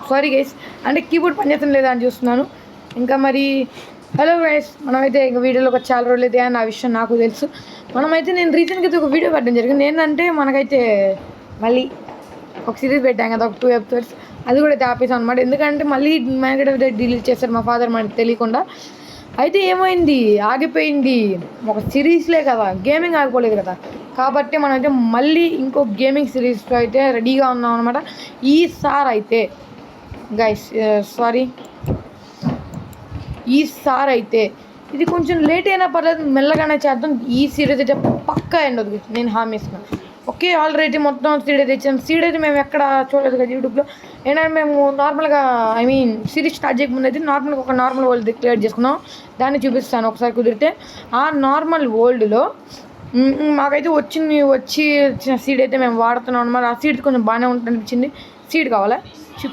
Sorry guys, అంటే keyboard పనిచేయడం లేదా అని చూస్తున్నాను. ఇంకా మరి హలో గైస్, మనమైతే ఇంకా వీడియోలోకి చాలా రోజులు అయితే అని ఆ విషయం నాకు తెలుసు. మనమైతే నేను రీసెంట్గా అయితే ఒక వీడియో పెట్టడం జరిగింది. ఏంటంటే మనకైతే మళ్ళీ ఒక సిరీస్ పెట్టాం కదా, ఒక 2 ఎపిసోడ్స్, అది కూడా అయితే ఆపేసాం అనమాట. ఎందుకంటే మళ్ళీ మనకి డిలీట్ చేస్తారు మా ఫాదర్, మనకి తెలియకుండా. అయితే ఏమైంది, ఆగిపోయింది ఒక సిరీస్లే కదా, గేమింగ్ ఆగిపోలేదు కదా. కాబట్టి మనమైతే మళ్ళీ ఇంకో గేమింగ్ సిరీస్లో అయితే రెడీగా ఉన్నాం అనమాట. ఈసారి అయితే గైస్ ఈసారి అయితే ఇది కొంచెం లేట్ అయినా పర్లేదు, మెల్లగానే చేద్దాం. ఈ సిరీస్ అయితే పక్కా ఎండదు, నేను హామీ ఇస్తున్నాను. ఓకే, ఆల్రెడీ మొత్తం సీడ్ అయితే ఇచ్చాను. సీడ్ అయితే మేము ఎక్కడ చూడలేదు కదా యూట్యూబ్లో. ఏంటంటే మేము నార్మల్గా సిరీస్ స్టార్ట్ చేయకముందు అయితే నార్మల్గా ఒక నార్మల్ వరల్డ్ క్రియేట్ చేసుకున్నాం. దాన్ని చూపిస్తాను ఒకసారి కుదిరితే. ఆ నార్మల్ వరల్డ్లో మాకైతే వచ్చిన సీడ్ అయితే మేము వాడుతున్నాం అనమాట. ఆ సీడ్ కొంచెం బాగానే ఉంటుంది అనిపించింది. సీడ్ కావాలా?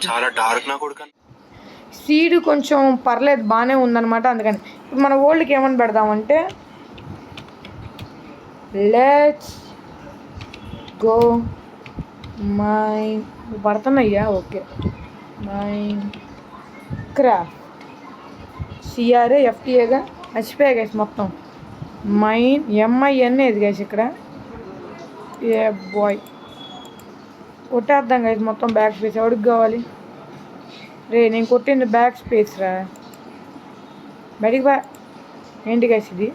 చాలా డార్క్ నా కొడుకు. సీడ్ కొంచెం పర్లేదు, బాగానే ఉందన్నమాట. అందుకని ఇప్పుడు మన వరల్డ్కి ఏమని పెడదామంటే లెట్స్ గో మైన్ పడుతున్నాయ్యా. ఓకే, మైన్ క్రాఫ్ట్ CRAFTAగా మర్చిపోయా గైస్ మొత్తం. మైన్ MIN ఇది గైస్. ఇక్కడ ఏ బాయ్ కొట్టేద్దాం గైస్ మొత్తం. బ్యాక్ స్పేస్ ఎవరికి కావాలి రే? నేను కొట్టింది బ్యాక్ స్పేస్ రా. బయటికి బా. ఏంటి గైస్ ఇది?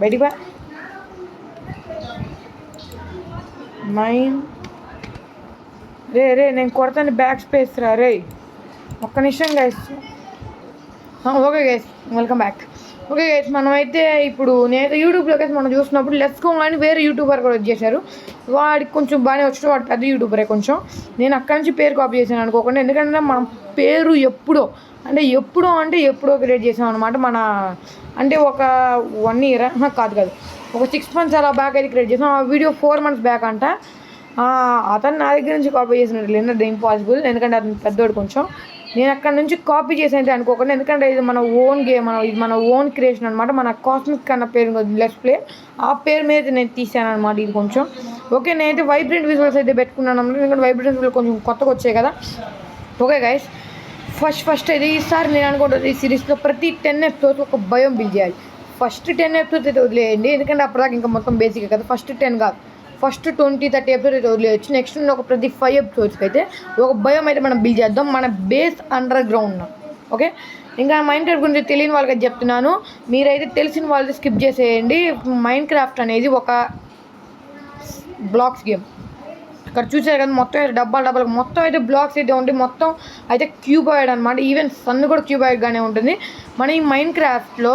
బయటికి బా. మైన్ రే నేను కొడతాను బ్యాక్ స్పేస్ రా రే. ఒక్క నిమిషం guys. Okay guys, welcome back. Okay guys, మనమైతే ఇప్పుడు నేనైతే యూట్యూబ్లో గైస్ మనం చూసినప్పుడు లెట్స్ గో అని వేరే యూట్యూబర్ కూడా వచ్చేసారు. వాడికి కొంచెం బాగానే వచ్చిన, వాడు పెద్ద యూట్యూబరే కొంచెం. నేను అక్కడి నుంచి పేరు కాపీ చేశాను అనుకోకుండా. ఎందుకంటే మనం పేరు ఎప్పుడో క్రియేట్ చేసాం అనమాట. అంటే ఒక 1 year కాదు ఒక 6 months అలా బ్యాక్ అయితే క్రియేట్ చేసాం. ఆ వీడియో 4 months బ్యాక్ అంట. అతను నా దగ్గర నుంచి కాపీ చేసినట్టు లేదు, ఇంపాసిబుల్. ఎందుకంటే అతను పెద్దోడు కొంచెం. నేను అక్కడ నుంచి కాపీ చేసి అనుకోకుండా, ఎందుకంటే ఇది మన ఓన్ గేమ్, ఇది మన ఓన్ క్రియేషన్ అనమాట. మన కాస్మిక్ అన్న పేరు లెట్స్ ప్లే, ఆ పేరు మీద నేను తీసాను అనమాట. ఇది కొంచెం ఓకే. నేనైతే వైబ్రెంట్ విజువల్స్ అయితే పెట్టుకున్నాను అనమాట. ఎందుకంటే వైబ్రెంట్ విజువల్ కొంచెం కొత్తగా వచ్చాయి కదా. ఓకే గైస్, ఫస్ట్ అయితే ఈసారి నేను అనుకుంటుంది ఈ సిరీస్లో ప్రతి 10 episodes ఒక భయం బిల్డ్ చేయాలి. ఫస్ట్ 10 episodes అయితే వదిలేయండి, ఎందుకంటే అప్పటిదాకా ఇంకా మొత్తం బేసిక్ కదా. ఫస్ట్ 10 కాదు, ఫస్ట్ 20-30 episodes అయితే వదిలేయచ్చు. నెక్స్ట్ ఒక ప్రతి 5 episodes అయితే ఒక భయం అయితే మనం బిల్డ్ చేద్దాం. మన బేస్ అండర్ గ్రౌండ్. ఓకే, ఇంకా మైన్క్రాఫ్ట్ గురించి తెలియని వాళ్ళకి చెప్తున్నాను, మీరైతే తెలిసిన వాళ్ళది స్కిప్ చేసేయండి. మైన్క్రాఫ్ట్ అనేది ఒక బ్లాక్స్ గేమ్. ఇక్కడ చూసారు కదా, మొత్తం అయితే డబ్బాలు మొత్తం అయితే బ్లాక్స్ అయితే ఉంటాయి. మొత్తం అయితే క్యూబాయిడ్ అనమాట. ఈవెన్ సన్ కూడా క్యూబాయిడ్గానే ఉంటుంది. మన ఈ మైన్క్రాఫ్ట్లో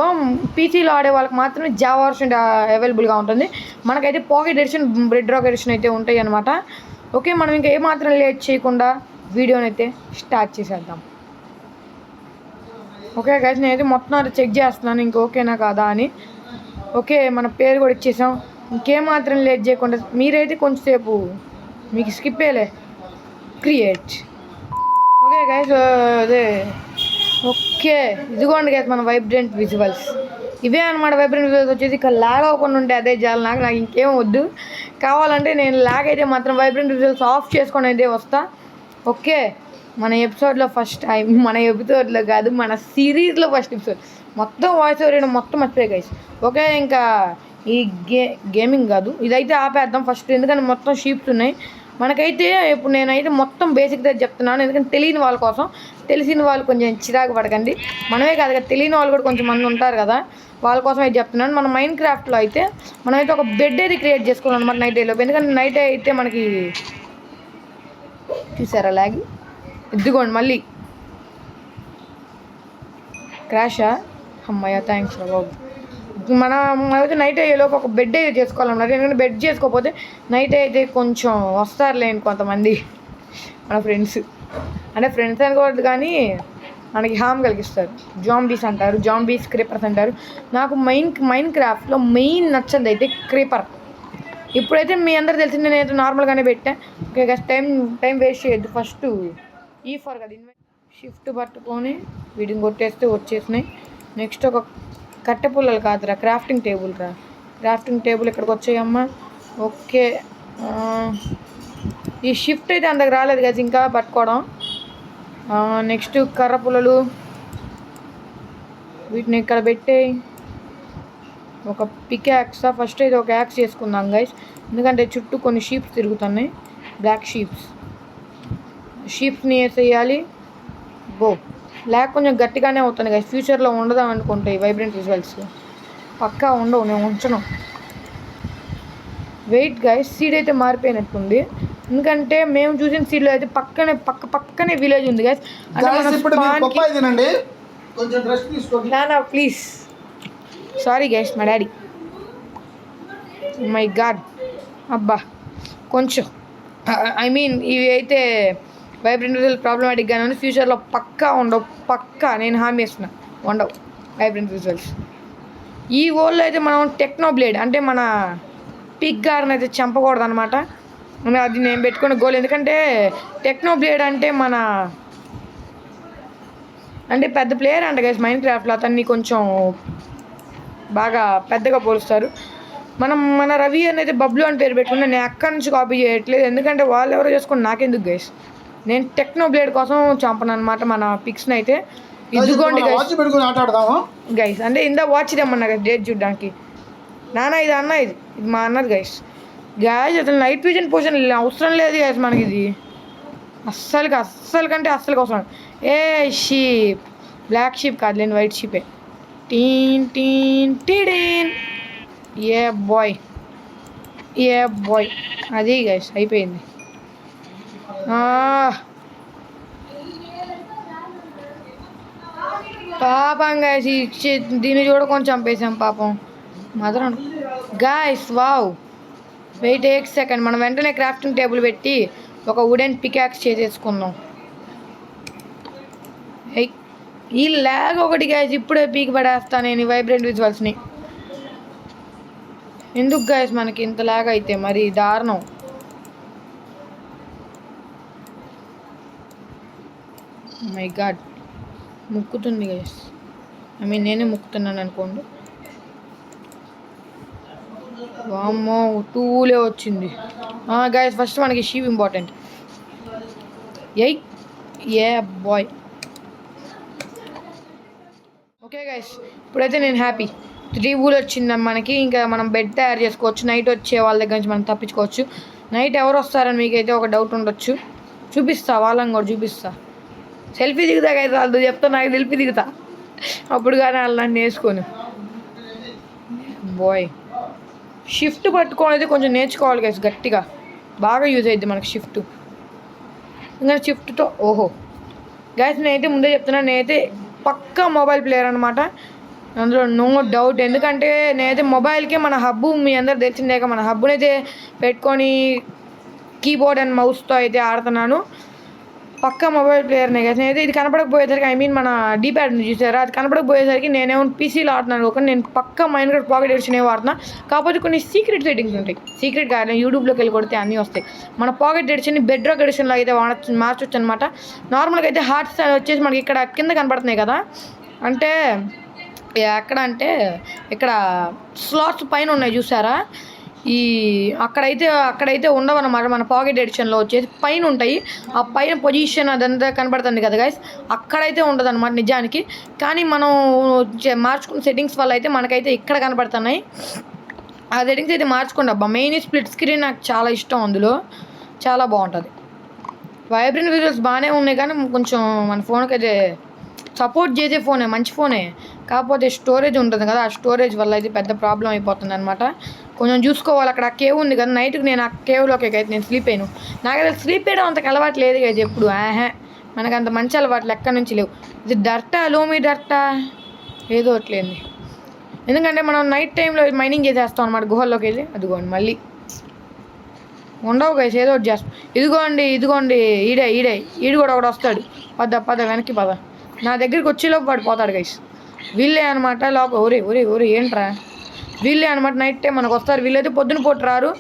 పీసీలో ఆడే వాళ్ళకి మాత్రమే జావా వర్షన్ అవైలబుల్గా ఉంటుంది. మనకైతే pocket edition, bedrock edition అయితే ఉంటాయి అనమాట. ఓకే, మనం ఇంకా ఏమాత్రం లేట్ చేయకుండా వీడియోని అయితే స్టార్ట్ చేసేద్దాం. ఓకే గైస్, నేనైతే మొత్తం అది చెక్ చేస్తున్నాను ఇంక ఓకేనా కాదా అని. ఓకే, మన పేరు కూడా ఇచ్చేసాం. ఇంకేమాత్రం లేట్ చేయకుండా మీరైతే కొంచెంసేపు మీకు స్కిప్ అయ్యలే క్రియేట్. ఓకే గైస్, అదే ఓకే, ఇదిగోండి గైస్ మన వైబ్రెంట్ విజువల్స్. ఇవే అనమాట వైబ్రెంట్ విజువల్స్ వచ్చేసి. ఇక లాగ్ అవ్వకుండా ఉంటే అదే చాలు, నాకు ఇంకేం వద్దు. కావాలంటే నేను లాగ్ అయితే మాత్రం వైబ్రెంట్ విజువల్స్ ఆఫ్ చేసుకొని అయితే వస్తా. ఓకే, మన ఎపిసోడ్లో మన ఎపిసోడ్లో కాదు, మన సిరీస్లో ఫస్ట్ ఎపిసోడ్ మొత్తం వాయిస్ ఓవర్ మొత్తం మర్చిపోయాయి గైస్. ఓకే, ఇంకా ఈ గేమింగ్ కాదు, ఇదైతే ఆపేద్దాం ఫస్ట్, ఎందుకంటే మొత్తం షీప్స్ ఉన్నాయి మనకైతే. ఇప్పుడు నేనైతే మొత్తం బేసిక్గా చెప్తున్నాను, ఎందుకంటే తెలియని వాళ్ళ కోసం. తెలిసిన వాళ్ళు కొంచెం చిరాకు పడకండి, మనమే కాదు కదా, తెలియని వాళ్ళు కూడా కొంచెం మంది ఉంటారు కదా, వాళ్ళ కోసం అయితే చెప్తున్నాను. మన మైన్క్రాఫ్ట్లో అయితే మనమైతే ఒక బెడ్ అయితే క్రియేట్ చేసుకోవాలి అనమాట నైట్ డేలో. ఎందుకంటే నైట్ అయితే మనకి చూసారా లాగి, ఇదిగోండి మళ్ళీ క్రాషా. అమ్మాయ థ్యాంక్స్ రా బాబు. మనమైతే నైట్ అయ్యేలోపు ఒక బెడ్ అయితే చేసుకోవాలన్నమాట. ఎందుకంటే బెడ్ చేసుకోకపోతే నైట్ అయితే కొంచెం వస్తారులేండి కొంతమంది మన ఫ్రెండ్స్. అంటే ఫ్రెండ్స్ అనుకోవద్దు కానీ మనకి హామ్ కలిగిస్తారు. జాంబీస్ అంటారు, జాంబీస్, క్రీపర్స్ అంటారు. నాకు మైన్క్రాఫ్ట్లో మెయిన్ నచ్చది అయితే క్రీపర్. ఇప్పుడైతే మీ అందరూ తెలిసింది, నేనైతే నార్మల్గానే పెట్టా. ఓకే గైస్, టైం వేస్ట్ చేయొద్దు. ఫస్ట్ ఫర్ కదా షిఫ్ట్ పట్టుకొని వీటిని కొట్టేస్తే వచ్చేసినాయి. నెక్స్ట్ ఒక కట్టె పుల్లలు కాదురా, క్రాఫ్టింగ్ టేబుల్ రా. క్రాఫ్టింగ్ టేబుల్ ఇక్కడికి వచ్చాయమ్మా. ఓకే, ఈ షిఫ్ట్ అయితే అంతకు రాలేదు కదా ఇంకా పట్టుకోవడం. నెక్స్ట్ కర్ర పుల్లలు వీటిని ఇక్కడ పెట్టేయి. ఒక పికాక్స్ ఫస్ట్ అయితే ఒక యాక్స్ చేసుకుందాం గైస్, ఎందుకంటే చుట్టూ కొన్ని షీప్స్ తిరుగుతున్నాయి, బ్లాక్ షీప్స్ని వేసేయాలి. గో బ్లాక్ కొంచెం గట్టిగానే అవుతుంది గైస్, ఫ్యూచర్లో ఉండదాం అనుకుంటాయి వైబ్రెంట్ విజువల్స్ పక్కా ఉండవు, నేను ఉంచను. వెయిట్ గైస్, సీడ్ అయితే మారిపోయినట్టుంది, ఎందుకంటే మేము చూసిన సీడ్లో అయితే పక్కనే విలేజ్ ఉంది గైస్. నానా ప్లీజ్, సారీ గైస్, మా డాడీ. మై గాడ్, అబ్బా కొంచెం ఐ మీన్ ఇవి అయితే వైబ్రెంట్ విజువల్ ప్రాబ్లమాటిక్గానే ఉంది, ఫ్యూచర్లో పక్కా ఉండవు, పక్కా నేను హామీ ఇస్తున్నా ఉండవు వైబ్రెంట్ విజువల్స్. ఈ వరల్డ్లో అయితే మనం టెక్నో బ్లేడ్ అంటే మన పిగ్ గారిని అయితే చంపకూడదు అనమాట, అది నేను పెట్టుకునే గోల్. ఎందుకంటే టెక్నో బ్లేడ్ అంటే పెద్ద ప్లేయర్ అంట గైస్ మైండ్ క్రాఫ్ట్లో, అతన్ని కొంచెం బాగా పెద్దగా పోలుస్తారు. మన రవి అనేది బబ్లు అని పేరు పెట్టుకుని నేను ఎక్కడి నుంచి కాపీ చేయట్లేదు, ఎందుకంటే వాళ్ళు ఎవరో చేసుకుని నాకెందుకు గైస్. నేను టెక్నో బ్లేడ్ కోసం చంపను అనమాట మన పిక్స్ని అయితే. ఇదిగోండి గైస్, అంటే ఇందా వాచ్ తెమ్మన్నా గైస్ డేట్ చూడడానికి. నాన్న ఇది అన్న, ఇది మా అన్నది గైస్. అసలు నైట్ విజన్ పొజిషన్ అవసరం లేదు గైస్ మనకి, ఇది అస్సలు అవసరం. ఏ షీప్, బ్లాక్ షీప్ కాదులేండి, వైట్ షీపే. టీన్ టీన్ టీడీన్, ఏ బాయ్ అది గైస్ అయిపోయింది. పాపం గైస్, దీన్ని చూడకొని చంపేసాం పాపం మదర్ గైస్. వావ్, వెయిట్ ఏ సెకండ్, మనం వెంటనే క్రాఫ్టింగ్ టేబుల్ పెట్టి ఒక వుడెన్ పికాక్స్ చేసేసుకుందాం. ఈ ల్యాగ్ ఒకటి గైస్, ఇప్పుడే పీకి పడేస్తాను నేను వైబ్రెంట్ విజువల్స్ని. ఎందుకు గైస్ మనకి ఇంత ల్యాగ్ అయితే మరి దారుణం. మై గాడ్, ముక్కుతుంది గైస్, నేనే ముక్కుతున్నాను అనుకోండి. వామ్మో, టూలే వచ్చింది గైస్. ఫస్ట్ మనకి షీప్ ఇంపార్టెంట్. ఏ బాయ్. ఓకే గైస్, ఇప్పుడైతే నేను హ్యాపీ. 3 wool వచ్చింది మనకి, ఇంకా మనం బెడ్ తయారు చేసుకోవచ్చు. నైట్ వచ్చే వాళ్ళ దగ్గర నుంచి మనం తప్పించుకోవచ్చు. నైట్ ఎవరు వస్తారని మీకైతే ఒక డౌట్ ఉండొచ్చు, చూపిస్తా, వాళ్ళని కూడా చూపిస్తా. సెల్ఫీ దిగుతా గైస్, వాళ్ళతో చెప్తా, నాకు సెల్ఫీ దిగుతా అప్పుడు కానీ వాళ్ళు నన్ను వేసుకొని. బాయ్, షిఫ్ట్ పట్టుకోనేది కొంచెం నేర్చుకోవాలి గైస్, గట్టిగా బాగా యూజ్ అవుద్ది మనకి షిఫ్ట్. ఇంకా షిఫ్ట్తో ఓహో గైస్, నేనైతే ముందే చెప్తున్నా, నేనైతే పక్కా మొబైల్ ప్లేయర్ అనమాట, అందులో నో డౌట్. ఎందుకంటే నేనైతే మొబైల్కే మన హబ్బు, మీ అందరు తెలిసిందే, మన హబ్బునైతే పెట్టుకొని కీబోర్డ్ అండ్ మౌస్తో అయితే ఆడుతున్నాను. పక్కా మొబైల్ ప్లేయర్నే కదా. నేనైతే ఇది కనపడకపోయేసరికి మన డీప్యాడ్ చూసారా, అది కనపడకపోయేసరికి నేనేమో పీసీలో ఆడుతున్నాను. ఒక నేను పక్కా మైన్క్రాఫ్ట్ పాకెట్ ఎడిషన్ వాడుతున్నా. కాకపోతే కొన్ని సీక్రెట్ సెట్టింగ్స్ ఉంటాయి, సీక్రెట్ కాదు, యూట్యూబ్లోకి వెళ్ళి కొడితే అన్నీ వస్తాయి. మన పాకెట్ ఎడిషన్ బెడ్ రాక్ ఎడిషన్లో అయితే మార్చొచ్చు అనమాట. నార్మల్గా అయితే హార్ట్స్ వచ్చేసి మనకి ఇక్కడ కింద కనపడుతున్నాయి కదా, అంటే ఎక్కడ అంటే ఇక్కడ స్లాట్స్ పైన ఉన్నాయి చూసారా, అక్కడైతే ఉండవన్నమాట. మన పాకెట్ ఎడిషన్లో వచ్చేసి పైన ఉంటాయి, ఆ పైన పొజిషన్ అదంతా కనబడుతుంది కదా గైస్, అక్కడైతే ఉండదు అనమాట నిజానికి. కానీ మనం మార్చుకున్న సెట్టింగ్స్ వల్ల అయితే మనకైతే ఇక్కడ కనబడుతున్నాయి. ఆ సెట్టింగ్స్ అయితే మార్చుకోండి అబ్బా. మెయిన్ స్ప్లిట్ స్క్రీన్ నాకు చాలా ఇష్టం, అందులో చాలా బాగుంటుంది. వైబ్రెంట్ విజువల్స్ బాగానే ఉన్నాయి, కానీ కొంచెం మన ఫోన్కి అయితే సపోర్ట్ చేసే ఫోనే, మంచి ఫోనే, కాకపోతే స్టోరేజ్ ఉంటుంది కదా, ఆ స్టోరేజ్ వల్ల అయితే పెద్ద ప్రాబ్లం అయిపోతుంది అనమాట. కొంచెం చూసుకోవాలి. అక్కడ ఆ కేవ్ ఉంది కదా, నైట్కి నేను ఆ కేవ్లోకి అయితే నేను స్లీప్ అయ్యాను. నాకైతే స్లీప్ వేయడం అంతకు అలవాటు లేదు కదా ఎప్పుడు, మనకు అంత మంచి అలవాట్లు ఎక్కడి నుంచి లేవు. ఇది లోమీ డర్టా ఏదో ఒకట్లేదు, ఎందుకంటే మనం నైట్ టైంలో మైనింగ్ చేసేస్తాం అనమాట గుహల్లోకి వెళ్ళి. అదిగోండి మళ్ళీ ఉండవు గైస్, ఏదో ఒకటి చేస్తాం. ఇదిగోండి ఈడు కూడా ఒకటి వస్తాడు, పద వెనక్కి పద, నా దగ్గరికి వచ్చేలోపు పడిపోతాడు గైస్. వీళ్ళే అనమాట లోపల. ఒరే ఏంట్రా, వీళ్ళే అనమాట నైట్ టైం మనకు వస్తారు. వీళ్ళైతే పొద్దున పూట రారు,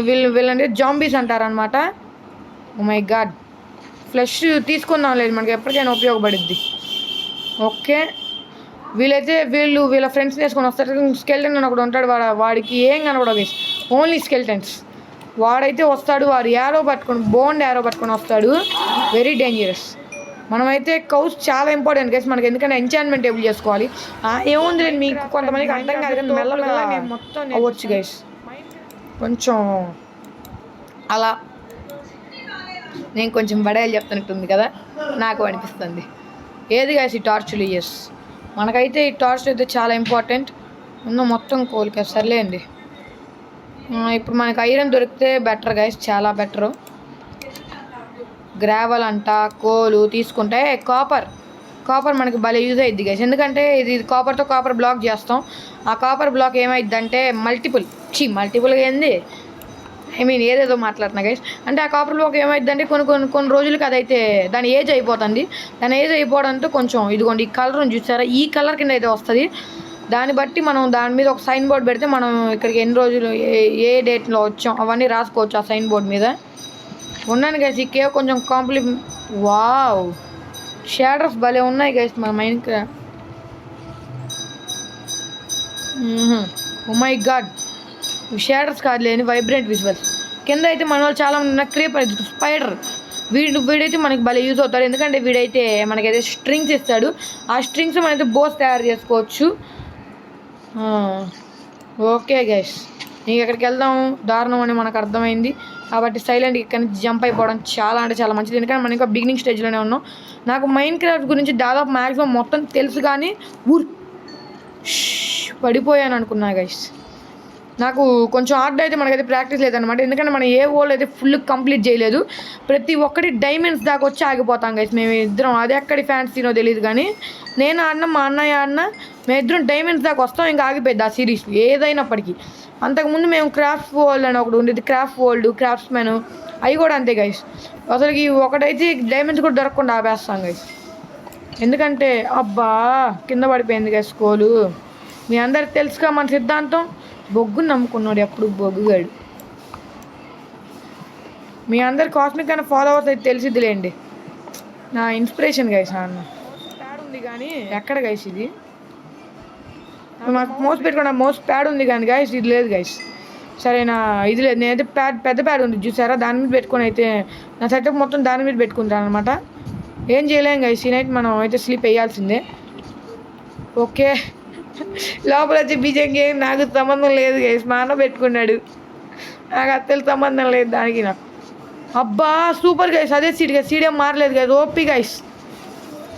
వీళ్ళంటే జాంబీస్ అంటారనమాట. ఓ మై గాడ్, ఫ్లెష్ తీసుకుందాం లేదు, మనకి ఎప్పటికైనా ఉపయోగపడుద్ది. ఓకే, వీళ్ళ ఫ్రెండ్స్ వేసుకొని వస్తారు. స్కెల్టన్ అని ఒకటి ఉంటాడు, వాడికి ఏం కనపడవు గైస్, ఓన్లీ స్కెల్టన్స్. వాడైతే వస్తాడు, వాడు యారో పట్టుకొని బోండ్ యారో పట్టుకొని వస్తాడు, వెరీ డేంజరస్. మనమైతే కౌస్ చాలా ఇంపార్టెంట్ గైస్ మనకి, ఎందుకంటే ఎంచాన్మెంట్ టేబుల్ చేసుకోవాలి. ఏముంది మీకు కొంతమందికి అర్థం కాదు కానీ మెల్లగా మొత్తం అవ్వచ్చు గైస్, కొంచెం అలా నేను కొంచెం బడాయిలు చెప్తున్నట్టుంది కదా నాకు అనిపిస్తుంది. ఏది గైస్ ఈ టార్చ్లు? ఎస్, మనకైతే ఈ టార్చ్ అయితే చాలా ఇంపార్టెంట్. ఉన్న మొత్తం కోలిక సర్లేండి. ఇప్పుడు మనకి ఐరన్ దొరికితే బెటర్ గైస్, చాలా బెటరు. గ్రావెల్ అంట, కోలు తీసుకుంటే కాపర్ మనకి భలే యూజ్ అయ్యిద్ది గైస్, ఎందుకంటే ఇది కాపర్తో కాపర్ బ్లాక్ చేస్తాం. ఆ కాపర్ బ్లాక్ ఏమైద్ది అంటే మల్టిపుల్గా ఏంది, ఏదేదో మాట్లాడుతున్నా గైస్. అంటే ఆ కాపర్ బ్లాక్ ఏమైద్ది అంటే కొన్ని రోజులకి అదైతే దాని ఏజ్ అయిపోతుంది. దాని ఏజ్ అయిపోవడంతో కొంచెం ఇదిగోండి ఈ కలర్ చూసారా, ఈ కలర్ కింద అయితే వస్తుంది. దాన్ని బట్టి మనం దాని మీద ఒక సైన్ బోర్డ్ పెడితే మనం ఇక్కడికి ఎన్ని రోజులు ఏ డేట్లో వచ్చాం అవన్నీ రాసుకోవచ్చు ఆ సైన్ బోర్డ్ మీద. ఉన్నాను గైస్ ఈ కేవ్ కొంచెం వావ్ షేడర్స్ భలే ఉన్నాయి గైస్ మన mind. Oh my god, shaders కాదులేని వైబ్రెంట్ విజువల్స్. కింద అయితే మన వాళ్ళు చాలా మంది క్రీపర్ స్పైడర్, వీడైతే మనకి భలే యూజ్ అవుతాడు, ఎందుకంటే వీడైతే మనకైతే స్ట్రింగ్స్ ఇస్తాడు. ఆ స్ట్రింగ్స్ మనమైతే బోస్ తయారు చేసుకోవచ్చు. ఓకే గైస్, నీకు ఎక్కడికి వెళ్దాం దారుణం అని మనకు అర్థమైంది కాబట్టి సైలెంట్గా ఇక్కడ నుంచి జంప్ అయిపోవడం చాలా అంటే చాలా మంచిది, ఎందుకంటే మనం ఇంకా బిగినింగ్ స్టేజ్లోనే ఉన్నాం. నాకు మైండ్ క్రాఫ్ట్ గురించి దాదాపు మ్యాక్సిమం మొత్తం తెలుసు కానీ పడిపోయాను అనుకున్నా గైస్. నాకు కొంచెం హార్డ్ అయితే మనకైతే ప్రాక్టీస్ లేదనమాట, ఎందుకంటే మనం ఏ ఓల్ అయితే ఫుల్ కంప్లీట్ చేయలేదు. ప్రతి ఒక్కటి డైమండ్స్ దాకా వచ్చి ఆగిపోతాం గైస్ మేము ఇద్దరం. అది ఎక్కడి ఫ్యాన్సీనో తెలియదు కానీ నేను ఆడినా మా అన్నయ్య ఆడినా మేము ఇద్దరం డైమండ్స్ దాకా వస్తాం, ఇంకా ఆగిపోయింది ఆ సిరీస్ ఏదైనప్పటికీ. అంతకుముందు మేము క్రాఫ్ట్ వరల్డ్ అని ఒకటి ఉండేది, క్రాఫ్ట్ వరల్డ్, క్రాఫ్ట్స్ మ్యాన్, అవి కూడా అంతే గైస్. అసలుకి ఒకటైతే డైమండ్స్ కూడా దొరకకుండా ఆపేస్తాం గైస్, ఎందుకంటే అబ్బా కింద పడిపోయింది గైస్ స్కోలు. మీ అందరికి తెలుసుగా మన సిద్ధాంతం, బొగ్గుని నమ్ముకున్నాడు ఎప్పుడు బొగ్గుగాడు. మీ అందరు కాస్మిక్ అనే ఫాలోవర్స్ అయితే తెలిసిద్దిలేండి, నా ఇన్స్పిరేషన్ గైస్. అన్న ప్యాడ్ ఉంది కానీ ఎక్కడ గైస్ ఇది, మాకు మౌస్ పెట్టుకున్న మౌస్ ప్యాడ్ ఉంది కానీ గైస్ ఇది లేదు గైస్. సరేనా, ఇది లేదు. నేనైతే పెద్ద ప్యాడ్ ఉంది చూసారా, దాని మీద పెట్టుకొని అయితే నా సెటప్ మొత్తం దాని మీద పెట్టుకుంటాను అనమాట. ఏం చేయలేం గైస్, ఈ నైట్ మనం అయితే స్లీప్ వేయాల్సిందే. ఓకే, లోపల వచ్చి బీజేకి నాకు సంబంధం లేదు గైస్, మా అన్న పెట్టుకున్నాడు, నాకు అత్తలు సంబంధం లేదు దానికి నాకు. అబ్బా సూపర్ గైస్, అదే సీడ్ గైస్, సీడ్ ఏం మారలేదు గైస్, ఓపీ గైస్,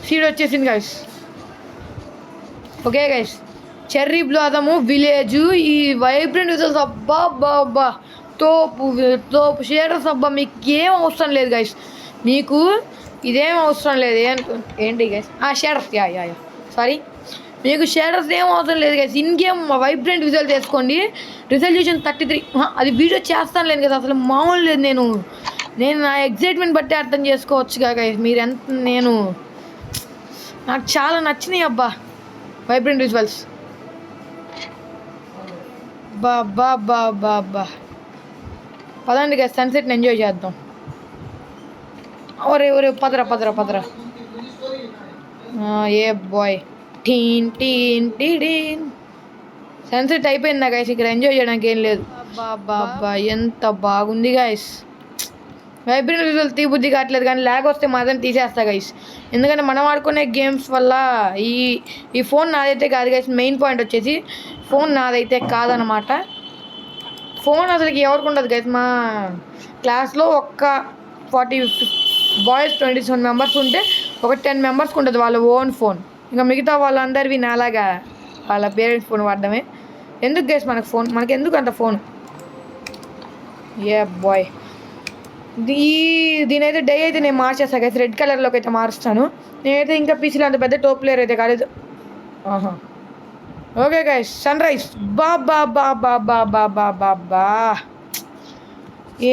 సీడ్ వచ్చేసింది guys. Okay guys, cherry blossom village, ఈ వైబ్రెంట్ విజువల్స్ అబ్బా అబ్బా అబ్బా తోపు షేడర్స్ అబ్బా, మీకు ఏం అవసరం లేదు గైస్, మీకు ఇదేం అవసరం లేదు. ఏంటి గైస్ షేడర్స్, యా సారీ, మీకు షేడర్స్ ఏం అవసరం లేదు guys. In game vibrant visual చేసుకోండి, రిజల్యూషన్ 33. అది వీడియో చేస్తాను లేదు కదా, అసలు మామూలు లేదు. నేను నా ఎగ్జైట్మెంట్ బట్టి అర్థం చేసుకోవచ్చుగా గైస్, మీరు ఎంత నాకు చాలా నచ్చినాయి అబ్బా వైబ్రెంట్ విజువల్స్. బా పదండి గైస్, సన్సెట్ని ఎంజాయ్ చేద్దాం. ఒరే పదరా ఏ బాయ్, టీన్ సన్సెట్ అయిపోయిందా గైస్, ఇక్కడ ఎంజాయ్ చేయడానికి ఏం లేదు. బాబా ఎంత బాగుంది గైస్, వైబ్రెంట్ విజువల్ తీబుద్ధి కావట్లేదు కానీ ల్యాగ్ వస్తే మాత్రం తీసేస్తా గైస్, ఎందుకంటే మనం ఆడుకునే గేమ్స్ వల్ల ఈ ఫోన్ నాదైతే కాదు గైస్. మెయిన్ పాయింట్ వచ్చేసి ఫోన్ నాదైతే కాదనమాట. ఫోన్ అసలుకి ఎవరికి ఉండదు గైస్, మా క్లాస్లో ఒక్క 40 బాయ్స్ 27 మెంబర్స్ ఉంటే ఒక 10 మెంబర్స్కి ఉంటుంది వాళ్ళ ఓన్ ఫోన్, ఇంకా మిగతా వాళ్ళందరివి నాలాగా వాళ్ళ పేరెంట్స్ ఫోన్ వాడడమే. ఎందుకు గైస్ మనకు ఫోన్, మనకి ఎందుకు అంత ఫోన్? ఏ బాయ్, దీనైతే డే అయితే నేను మార్చేస్తాను గైస్, రెడ్ కలర్లోకి అయితే మారుస్తాను. నేనైతే ఇంకా పీసీలో అంత పెద్ద టో ప్లేయర్ అయితే కాలేదు. ఓకే గైస్, సన్ రైజ్ బా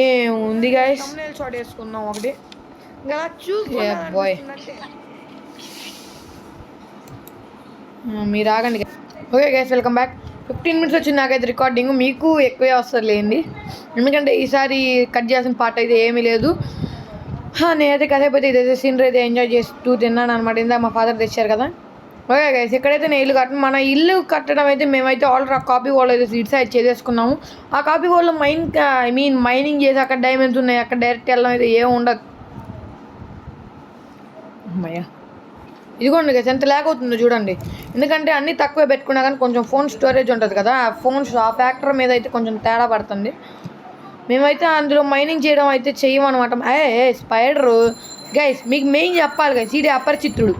ఏముంది గైస్, షాట్ వేసుకుందాం ఒకటి ఇంకా బాయ్. మీరు ఆగండి. Okay guys, welcome back. 15 minutes వచ్చింది నాకైతే రికార్డింగ్, మీకు ఎక్కువే వస్తుంది లేండి, ఎందుకంటే ఈసారి కట్ చేసిన పార్ట్ అయితే ఏమీ లేదు. నేనైతే కథ అయిపోతే ఇదైతే సీనరీ అయితే ఎంజాయ్ చేస్తూ తిన్నాను అనమాట. ఇందాక మా ఫాదర్ తెచ్చారు కదా, ఓకే గైస్, ఎక్కడైతే నేను ఇల్లు మన ఇల్లు కట్టడం అయితే మేమైతే ఆల్రెడీ ఆ కాపీ వాల్ అయితే డిసైడ్ చేసేసుకున్నాము. ఆ కాపీ వాల్లో మైనింగ్ చేసి అక్కడ డైమండ్స్ ఉన్నాయి, అక్కడ డైరెక్ట్ వెళ్ళడం అయితే ఏం ఉండదు. అమ్మయ్య, ఇదిగోండి గైస్ ఎంత ల్యాగ్ అవుతుందో చూడండి. ఎందుకంటే అన్నీ తక్కువే పెట్టుకున్నా కానీ కొంచెం ఫోన్ స్టోరేజ్ ఉంటుంది కదా, ఆ ఫ్యాక్టర్ మీద అయితే కొంచెం తేడా పడుతుంది. మేమైతే అందులో మైనింగ్ చేయడం అయితే చెయ్యమన్నమాట. స్పైడరు గైస్, మీకు మెయిన్ చెప్పాలి గైస్, ఈడే అపరిచిత్రుడు.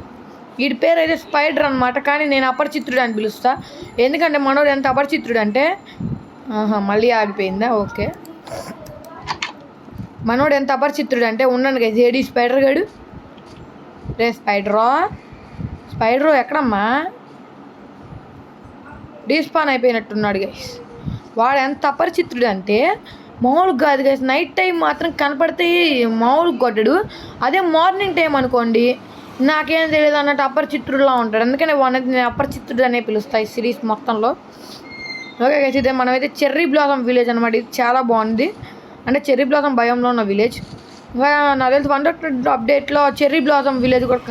వీడి పేరు అయితే స్పైడర్ అనమాట, కానీ నేను అపరిచిత్రుడు అని పిలుస్తా. ఎందుకంటే మనోడు ఎంత అపరిచిత్రుడు అంటే మళ్ళీ ఆగిపోయిందా? ఓకే, మనోడు ఎంత అపరిచిత్రుడు అంటే ఉన్నాను గైస్. ఏడి స్పైడర్ గాడు? రే స్పైడరు ఎక్కడమ్మా? Despawn అయిపోయినట్టున్నాడు guys. వాడు ఎంత అపరిచిత్రుడు అంటే మామూలుగా కాదు గైస్. నైట్ టైం మాత్రం కనపడితే మామూలుగా కొట్టడు, అదే మార్నింగ్ టైం అనుకోండి నాకేం తెలియదు అన్నట్టు అపరిచిత్రుడులా ఉంటాడు. అందుకని వాడిని నేను అపరిచిత్రుడు అనే పిలుస్తాయి సిరీస్ మొత్తంలో. ఓకే గైస్, ఇదే మనమైతే చెర్రీ బ్లాసమ్ విలేజ్ అనమాట. ఇది చాలా బాగుంది, అంటే చెర్రీ బ్లాసమ్ భయంలో ఉన్న విలేజ్. నాకు తెలిసి 1.2 అప్డేట్లో చెర్రీ బ్లాసమ్ విలేజ్ కూడా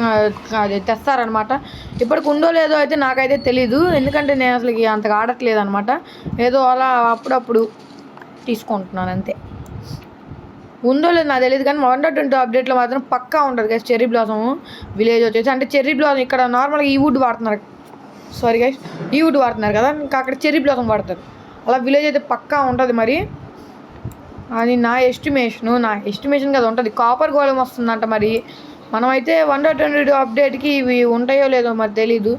తెస్తారనమాట. ఇప్పటికి ఉందో లేదో అయితే నాకైతే తెలీదు, ఎందుకంటే నేను అసలు అంతగా ఆడట్లేదు అనమాట. ఏదో అలా అప్పుడప్పుడు తీసుకుంటున్నాను అంతే. ఉందో లేదు నాకు తెలియదు, కానీ 1.2 అప్డేట్లో మాత్రం పక్కా ఉంటుంది గైస్ చెర్రీ బ్లాసమ్ విలేజ్ వచ్చేసి. అంటే చెర్రీ బ్లాసమ్ ఇక్కడ నార్మల్గా ఈ వుడ్ వాడుతున్నారు, సారీ గైస్, ఈ వుడ్ వాడుతున్నారు కదా, ఇంకా అక్కడ చెర్రీ బ్లాసమ్ వాడతారు. అలా విలేజ్ అయితే పక్కా ఉంటుంది మరి. అది నా ఎస్టిమేషన్ కదా ఉంటుంది. కాపర్ గోళం వస్తుందంట మరి. మనమైతే 1.2 అప్డేట్కి ఇవి ఉంటాయో లేదో మరి తెలీదు.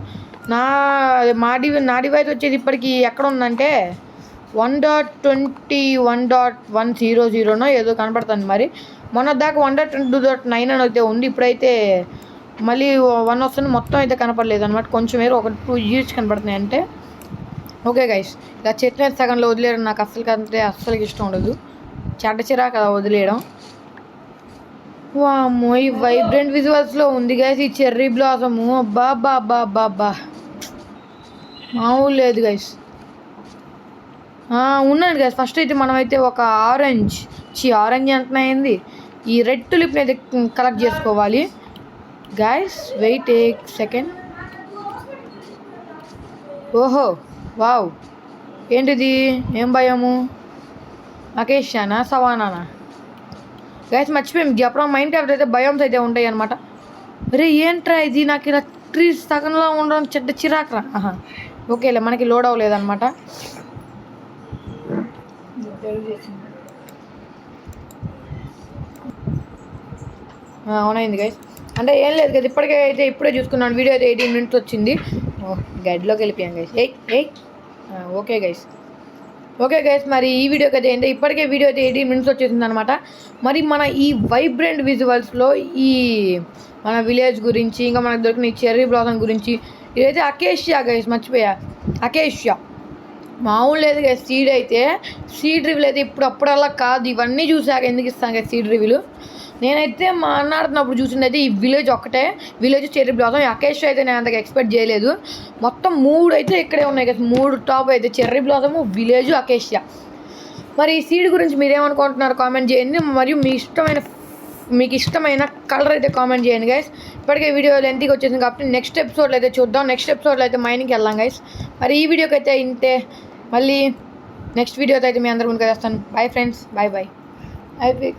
నా డివైస్ వచ్చేది ఇప్పటికి ఎక్కడ ఉందంటే 1.21.100 ఏదో కనపడుతుంది మరి. మొన్న దాకా 1.22.9 అని అయితే ఉంది, ఇప్పుడైతే మళ్ళీ 1 వస్తుంది. మొత్తం అయితే కనపడలేదు అనమాట, కొంచెం వేరు 2 years కనపడుతున్నాయి అంటే. ఓకే గైస్, ఇలా చెట్టు సగంలో వదిలేయడం నాకు అస్సలకి ఇష్టం ఉండదు, చెడ్డ కదా వదిలేయడం. వామ్మో, ఈ వైబ్రెంట్ విజువల్స్లో ఉంది గైస్ ఈ చెర్రీ బ్లాసము. బాబా మామూలు లేదు గైస్. ఉన్నాను గైస్. ఫస్ట్ అయితే మనమైతే ఒక ఆరెంజ్ అంటున్నాయింది, ఈ రెడ్ టులిప్ని అయితే కలెక్ట్ చేసుకోవాలి గైస్. వెయిట్ ఏ సెకండ్. ఓహో వావ్, ఏంటిది? ఏం భయము? అకేషియానా సవానానా? గైస్ మర్చిపోయాం చెప్పడం, మైండ్ క్రాఫ్ట్ అయితే భయంస్ అయితే ఉంటాయి అనమాట. అరే ఏంట్రా ఇది, నాకు ఇలా ట్రీస్ సగంలో ఉండడం చెడ్డ చిరాకురా. ఓకేలే, మనకి లోడ్ అవ్వలేదన్నమాట. అవునైంది గైస్. అంటే ఏం లేదు కదా, ఇప్పుడే చూసుకున్నాను. వీడియో అయితే 18 minutes వచ్చింది. గడ్లోకి వెళ్ళిపోయాం గైస్. ఓకే గైస్, మరి ఈ వీడియోకి అయితే ఏంటంటే ఇప్పటికే వీడియో అయితే 18 minutes వచ్చేసింది అనమాట. మరి మన ఈ వైబ్రెంట్ విజువల్స్లో ఈ మన విలేజ్ గురించి, ఇంకా మనకు దొరికిన ఈ చెర్రీ బ్లాసమ్ గురించి, ఇదైతే అకేషియా గైస్, మర్చిపోయా. అకేషియా మామూలు లేదు గైస్. సీడ్ రివ్యూలు అయితే అప్పుడల్లా కాదు, ఇవన్నీ చూసాక ఎందుకు ఇస్తాను గైస్ సీడ్ రివ్యూలు. నేనైతే మా అన్న ఆడుతున్నప్పుడు చూసింది అయితే ఈ విలేజ్ ఒక్కటే, విలేజ్ చెర్రీ బ్లాసమ్. అకేషియా అయితే నేను అంతగా ఎక్స్పెక్ట్ చేయలేదు. మొత్తం 3 అయితే ఇక్కడే ఉన్నాయి కదా, 3 టాప్ అయితే చెర్రీ బ్లాసమ్, విలేజ్, అకేషియా. మరి ఈ సీడ్ గురించి మీరేమనుకుంటున్నారు కామెంట్ చేయండి. మరియు మీకు ఇష్టమైన కలర్ అయితే కామెంట్ చేయండి గైస్. ఇప్పటికే వీడియో లెంత్గా వచ్చేసింది కాబట్టి నెక్స్ట్ ఎపిసోడ్లో అయితే చూద్దాం. నెక్స్ట్ ఎపిసోడ్లో అయితే మైనింగ్కి వెళ్దాం గైస్. మరి ఈ వీడియోకి అయితే ఇంతే, మళ్ళీ నెక్స్ట్ వీడియోతో అయితే మీ అందరి ముందుకు వస్తాను. Bye friends, bye. అయిపోయి